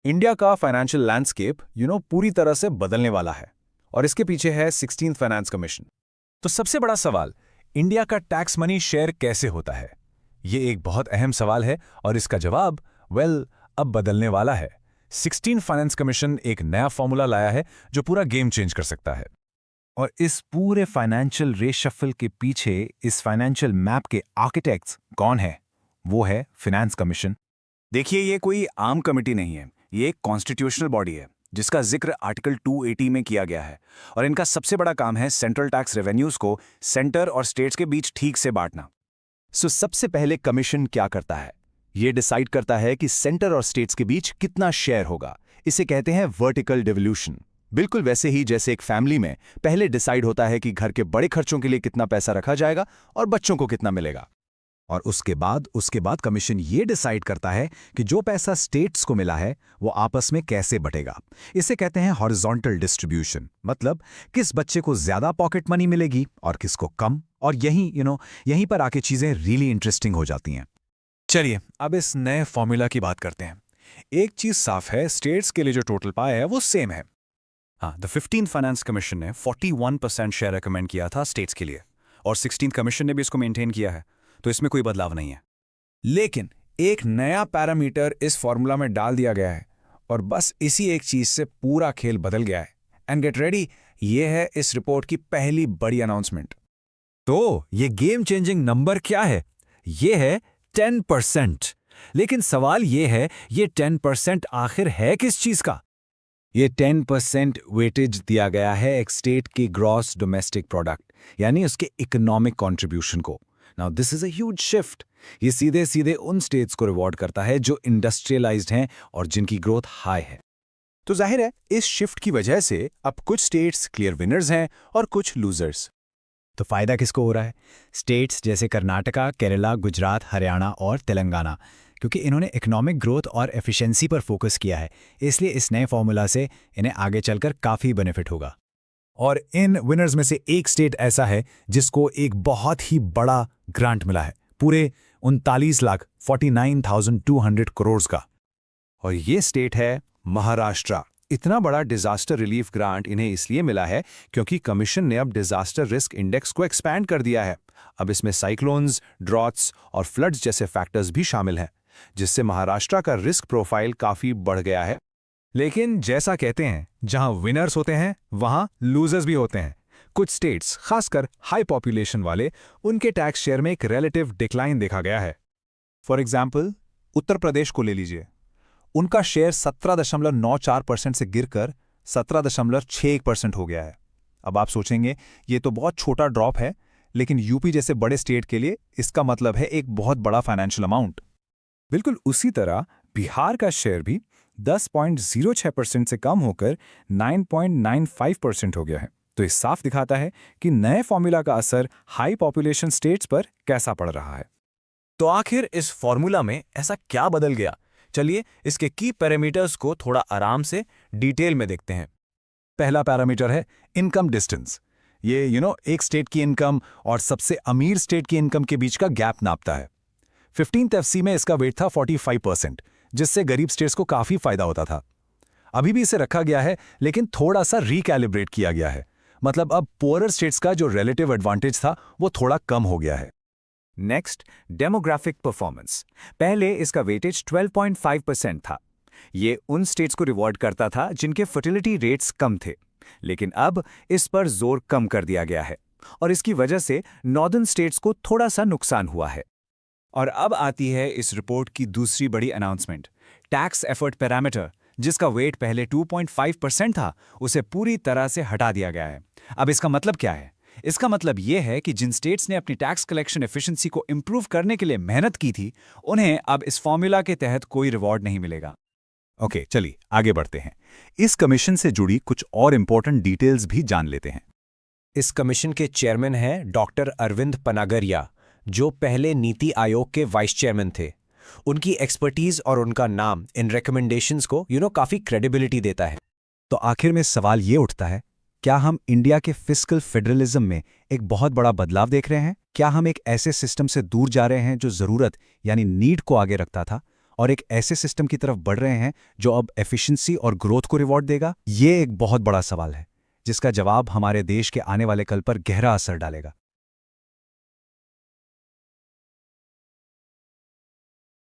India का financial landscape पूरी तरह से बदलने वाला है और इसके पीछे है 16th फाइनेंस कमीशन। तो सबसे बड़ा सवाल, इंडिया का टैक्स मनी शेयर कैसे होता है? ये एक बहुत अहम सवाल है और इसका जवाब अब बदलने वाला है। 16th फाइनेंस कमीशन एक नया फॉर्मूला लाया है जो पूरा गेम चेंज कर सकता है। और इस पूरे फाइनेंशियल रेशफल के पीछे, इस फाइनेंशियल मैप के आर्किटेक्ट्स कौन है? वो है फाइनेंस कमीशन। देखिए, ये कोई आम कमेटी नहीं है, ये एक कॉन्स्टिट्यूशनल बॉडी है जिसका जिक्र आर्टिकल 280 में किया गया है। और इनका सबसे बड़ा काम है सेंट्रल टैक्स रेवेन्यूज को सेंटर और स्टेट्स के बीच ठीक से बांटना। सबसे पहले कमीशन क्या करता है? ये डिसाइड करता है कि सेंटर और स्टेट्स के बीच कितना शेयर होगा। इसे कहते हैं वर्टिकल डिवोल्यूशन। बिल्कुल वैसे ही जैसे एक फैमिली में पहले डिसाइड होता है कि घर के बड़े खर्चों के लिए कितना पैसा रखा जाएगा और बच्चों को कितना मिलेगा। और उसके बाद कमीशन ये डिसाइड करता है कि जो पैसा स्टेट्स को मिला है वो आपस में कैसे बटेगा। इसे कहते हैं हॉरिजॉन्टल डिस्ट्रीब्यूशन, मतलब किस बच्चे को ज्यादा पॉकेट मनी मिलेगी और किसको कम। और यहीं पर आके चीजें रियली इंटरेस्टिंग हो जाती हैं। चलिए अब इस नए फॉर्मूला की बात करते हैं। एक चीज साफ है, स्टेट्स के लिए जो टोटल पाए है वो सेम है। हाँ, द 15th फाइनेंस कमीशन ने 41% शेयर रिकमेंड किया था स्टेट्स के लिए और 16th कमीशन ने भी इसको मेंटेन किया है, तो इसमें कोई बदलाव नहीं है। लेकिन एक नया पैरामीटर इस फॉर्मूला में डाल दिया गया है और बस इसी एक चीज से पूरा खेल बदल गया है। एंड गेट रेडी, ये है इस रिपोर्ट की पहली बड़ी अनाउंसमेंट। तो ये गेम चेंजिंग नंबर क्या है? ये है 10%। लेकिन सवाल ये है, ये 10% आखिर है किस चीज का? ये 10% वेटेज दिया गया है एक स्टेट की ग्रॉस डोमेस्टिक प्रोडक्ट, यानी उसके इकोनॉमिक कंट्रीब्यूशन को। Now this is a huge shift. ये सीधे सीधे उन स्टेट्स को रिवॉर्ड करता है जो इंडस्ट्रियलाइज्ड हैं और जिनकी ग्रोथ हाई है। तो जाहिर है इस शिफ्ट की वजह से अब कुछ स्टेट्स क्लियर विनर्स हैं और कुछ लूजर्स। तो फायदा किसको हो रहा है? स्टेट्स जैसे कर्नाटका, केरला, गुजरात, हरियाणा और तेलंगाना, क्योंकि इन्होंने इकोनॉमिक ग्रोथ और एफिशिएंसी पर फोकस किया है, इसलिए इस नए फॉर्मूला से इन्हें आगे चलकर काफ़ी बेनिफिट होगा। और इन विनर्स में से एक स्टेट ऐसा है जिसको एक बहुत ही बड़ा ग्रांट मिला है, पूरे 39,49,200 करोड़ का। और ये स्टेट है महाराष्ट्र। इतना बड़ा डिजास्टर रिलीफ ग्रांट इन्हें इसलिए मिला है क्योंकि कमीशन ने अब डिजास्टर रिस्क इंडेक्स को एक्सपैंड कर दिया है। अब इसमें साइक्लोन्स, ड्रॉट्स और फ्लड्स जैसे फैक्टर्स भी शामिल हैं, जिससे महाराष्ट्र का रिस्क प्रोफाइल काफी बढ़ गया है। लेकिन जैसा कहते हैं, जहां विनर्स होते हैं वहां लूजर्स भी होते हैं। कुछ स्टेट्स, खासकर हाई पॉपुलेशन वाले, उनके टैक्स शेयर में एक रिलेटिव डिक्लाइन देखा गया है। फॉर एग्जाम्पल, उत्तर प्रदेश को ले लीजिए। उनका शेयर 17.94% से गिरकर 17.61% हो गया है। अब आप सोचेंगे ये तो बहुत छोटा ड्रॉप है, लेकिन यूपी जैसे बड़े स्टेट के लिए इसका मतलब है एक बहुत बड़ा फाइनेंशियल अमाउंट। बिल्कुल उसी तरह बिहार का शेयर भी 10.06% से कम होकर 9.95% हो गया है। तो ये साफ दिखाता है कि नए फॉर्मूला का असर हाई पॉपुलेशन स्टेट्स पर कैसा पड़ रहा है। तो आखिर इस फॉर्मूला में ऐसा क्या बदल गया? चलिए इसके की पैरामीटर्स को थोड़ा आराम से डिटेल में देखते हैं। पहला पैरामीटर है इनकम डिस्टेंस। ये एक स्टेट की इनकम और सबसे अमीर स्टेट की इनकम के बीच का गैप नापता है। 15th एफसी में इसका वेट था 45%, जिससे गरीब स्टेट्स को काफी फायदा होता था। अभी भी इसे रखा गया है, लेकिन थोड़ा सा रिकैलिब्रेट किया गया है। मतलब अब पुअरर स्टेट्स का जो रिलेटिव एडवांटेज था वो थोड़ा कम हो गया है। Next, demographic performance. पहले इसका वेटेज 12.5% था। ये उन स्टेट्स को रिवॉर्ड करता था जिनके फर्टिलिटी रेट्स कम थे, लेकिन अब इस पर जोर कम कर दिया गया है और इसकी वजह से नॉर्दर्न स्टेट्स को थोड़ा सा नुकसान हुआ है। और अब आती है इस रिपोर्ट की दूसरी बड़ी अनाउंसमेंट, टैक्स एफर्ट पैरामीटर, जिसका वेट पहले 2.5% था, उसे पूरी तरह से हटा दिया गया है। अब इसका मतलब क्या है? इसका मतलब यह है कि जिन स्टेट्स ने अपनी टैक्स कलेक्शन एफिशिएंसी को इंप्रूव करने के लिए मेहनत की थी, उन्हें अब इस फॉर्मूला के तहत कोई रिवॉर्ड नहीं मिलेगा। ओके, चलिए आगे बढ़ते हैं। इस कमीशन से जुड़ी कुछ और इंपॉर्टेंट डिटेल्स भी जान लेते हैं। इस कमीशन के चेयरमैन हैं डॉक्टर अरविंद पनागरिया, जो पहले नीति आयोग के वाइस चेयरमैन थे। उनकी एक्सपर्टीज और उनका नाम इन रिकमेंडेशंस को काफी क्रेडिबिलिटी देता है। तो आखिर में सवाल ये उठता है, क्या हम इंडिया के फिस्कल फेडरलिज्म में एक बहुत बड़ा बदलाव देख रहे हैं? क्या हम एक ऐसे सिस्टम से दूर जा रहे हैं जो जरूरत यानी नीड को आगे रखता था और एक ऐसे सिस्टम की तरफ बढ़ रहे हैं जो अब एफिशिएंसी और ग्रोथ को रिवॉर्ड देगा? ये एक बहुत बड़ा सवाल है जिसका जवाब हमारे देश के आने वाले कल पर गहरा असर डालेगा।